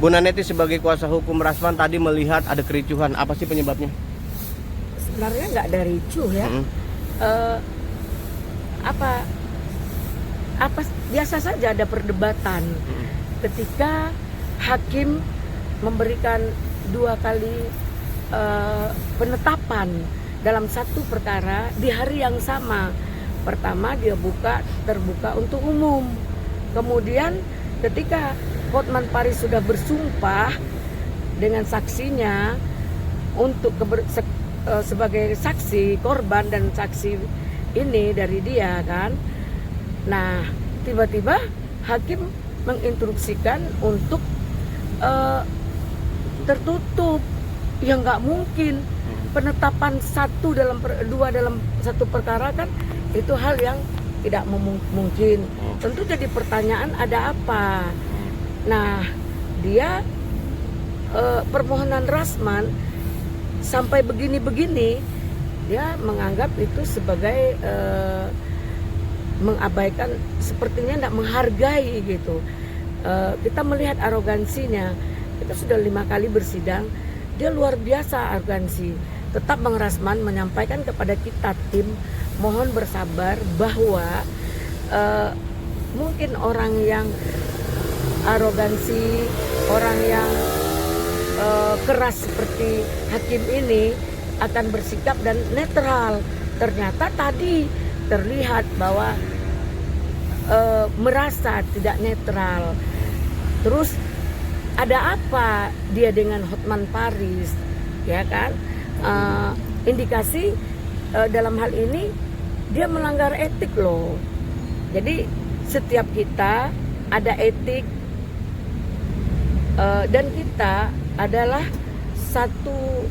Bu Naneti sebagai kuasa hukum Rasman tadi melihat ada kericuhan, apa sih penyebabnya? Sebenarnya nggak ada ricuh ya. Apa biasa saja ada perdebatan ketika hakim memberikan 2 kali penetapan dalam satu perkara di hari yang sama. Pertama dia terbuka untuk umum. Kemudian ketika Hotman Paris sudah bersumpah dengan saksinya untuk sebagai saksi korban dan saksi ini dari dia kan. Nah, tiba-tiba hakim menginstruksikan untuk tertutup. Ya nggak mungkin penetapan 2 dalam satu perkara kan itu hal yang tidak mungkin. Tentu jadi pertanyaan ada apa. Nah, dia permohonan Rasman sampai begini-begini dia menganggap itu sebagai mengabaikan, sepertinya tidak menghargai gitu. Kita melihat arogansinya. Kita sudah 5 kali bersidang, dia luar biasa arogansi. Tetap Bang Rasman menyampaikan kepada kita tim, mohon bersabar bahwa mungkin orang yang arogansi, orang yang keras seperti hakim ini akan bersikap dan netral. Ternyata tadi terlihat bahwa merasa tidak netral. Terus ada apa dia dengan Hotman Paris, ya kan? Indikasi dalam hal ini dia melanggar etik loh. Jadi setiap kita ada etik. Dan kita adalah satu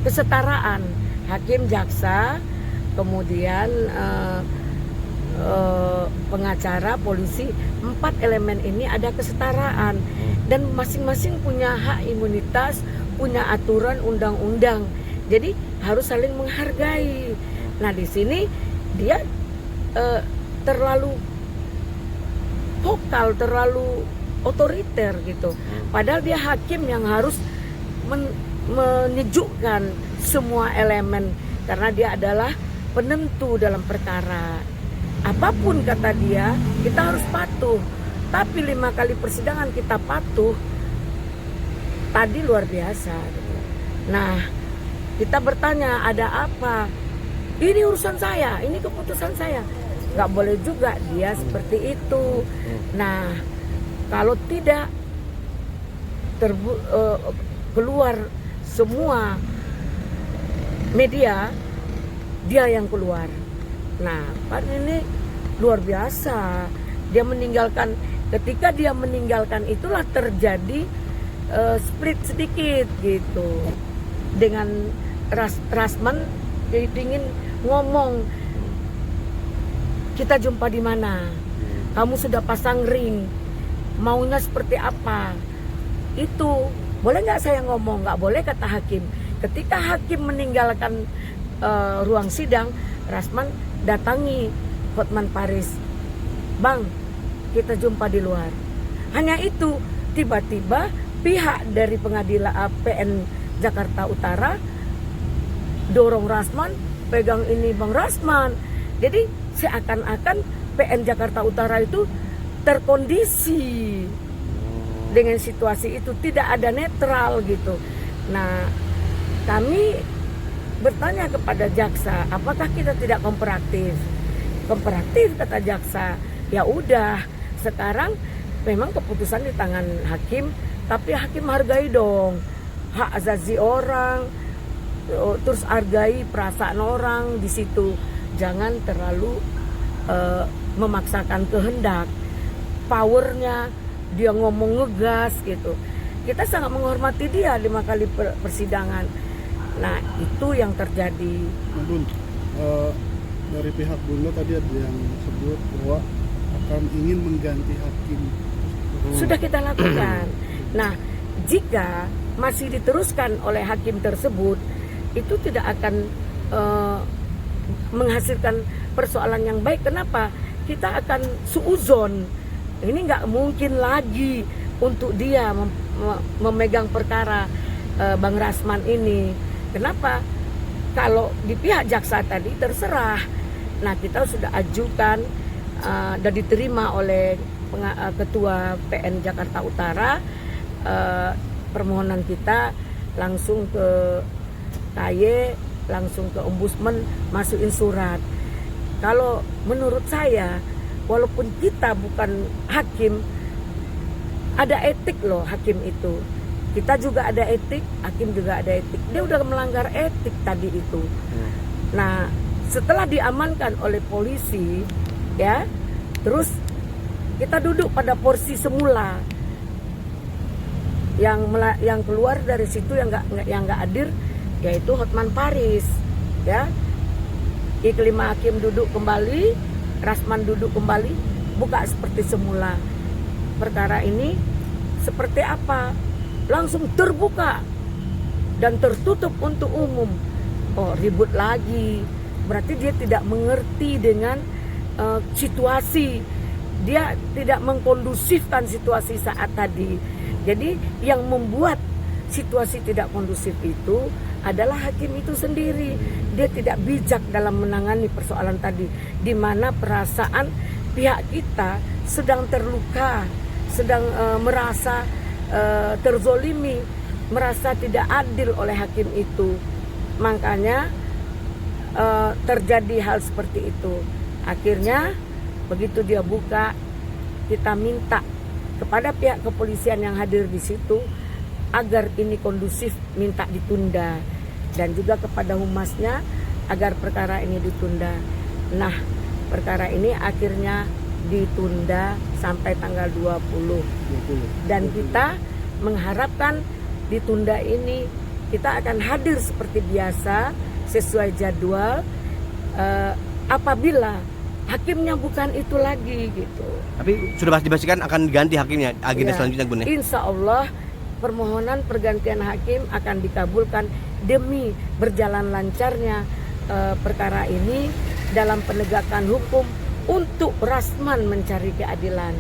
kesetaraan hakim jaksa, kemudian pengacara, polisi, 4 elemen ini ada kesetaraan dan masing-masing punya hak imunitas, punya aturan undang-undang. Jadi harus saling menghargai. Nah di sini dia terlalu vokal, terlalu otoriter gitu. Padahal dia hakim yang harus menyejukkan semua elemen karena dia adalah penentu dalam perkara. Apapun kata dia, kita harus patuh. Tapi 5 kali persidangan kita patuh, tadi luar biasa. Nah, kita bertanya ada apa? Ini urusan saya, ini keputusan saya. Nggak boleh juga dia seperti itu. Nah, kalau tidak keluar semua media, dia yang keluar. Nah, kan ini luar biasa. Dia meninggalkan, ketika dia meninggalkan itulah terjadi split sedikit gitu. Dengan Rasman ingin ngomong, kita jumpa di mana? Kamu sudah pasang ring, maunya seperti apa? Itu boleh nggak saya ngomong? Nggak boleh kata hakim. Ketika hakim meninggalkan ruang sidang, Rasman datangi Hotman Paris, Bang, kita jumpa di luar. Hanya itu, tiba-tiba pihak dari pengadilan PN Jakarta Utara dorong Rasman, pegang ini Bang Rasman. Jadi seakan-akan PN Jakarta Utara itu terkondisi dengan situasi itu, tidak ada netral gitu. Nah, kami bertanya kepada jaksa, apakah kita tidak kooperatif? Kooperatif kata jaksa. Ya udah, sekarang memang keputusan di tangan hakim, tapi hakim hargai dong hak azazi orang, terus hargai perasaan orang di situ. Jangan terlalu memaksakan kehendak. Powernya dia ngomong ngegas gitu. Kita sangat menghormati dia 5 kali persidangan. Nah itu yang terjadi. Bun, dari pihak Bunda tadi ada yang sebut bahwa akan ingin mengganti hakim. Sudah kita lakukan. Nah jika masih diteruskan oleh hakim tersebut, itu tidak akan menghasilkan persoalan yang baik. Kenapa? Kita akan suuzon. Ini nggak mungkin lagi untuk dia memegang perkara Bang Rasman ini. Kenapa? Kalau di pihak jaksa tadi terserah. Nah, kita sudah ajukan dan diterima oleh Ketua PN Jakarta Utara, permohonan kita langsung ke KY, langsung ke Ombudsman, masukin surat. Kalau menurut saya, walaupun kita bukan hakim, ada etik loh hakim itu. Kita juga ada etik, hakim juga ada etik. Dia udah melanggar etik tadi itu. Nah, setelah diamankan oleh polisi, ya, terus kita duduk pada porsi semula. Yang keluar dari situ yang nggak hadir, yaitu Hotman Paris, ya. Kelima hakim duduk kembali, Rasman duduk kembali, buka seperti semula. Perkara ini seperti apa? Langsung terbuka dan tertutup untuk umum. Oh, ribut lagi. Berarti dia tidak mengerti dengan situasi. Dia tidak mengkondusifkan situasi saat tadi. Jadi yang membuat situasi tidak kondusif itu adalah hakim itu sendiri. Dia tidak bijak dalam menangani persoalan tadi, di mana perasaan pihak kita sedang terluka, sedang merasa terzolimi, merasa tidak adil oleh hakim itu. Makanya terjadi hal seperti itu. Akhirnya begitu dia buka, kita minta kepada pihak kepolisian yang hadir di situ agar ini kondusif, minta ditunda, dan juga kepada humasnya agar perkara ini ditunda. Nah, perkara ini akhirnya ditunda sampai tanggal 20. Dan kita mengharapkan ditunda ini kita akan hadir seperti biasa sesuai jadwal apabila hakimnya bukan itu lagi gitu. Tapi sudah pasti dipastikan akan diganti hakimnya agenda Ya, selanjutnya, Bun. Insya Allah permohonan pergantian hakim akan dikabulkan demi berjalan lancarnya perkara ini dalam penegakan hukum untuk Rasman mencari keadilan.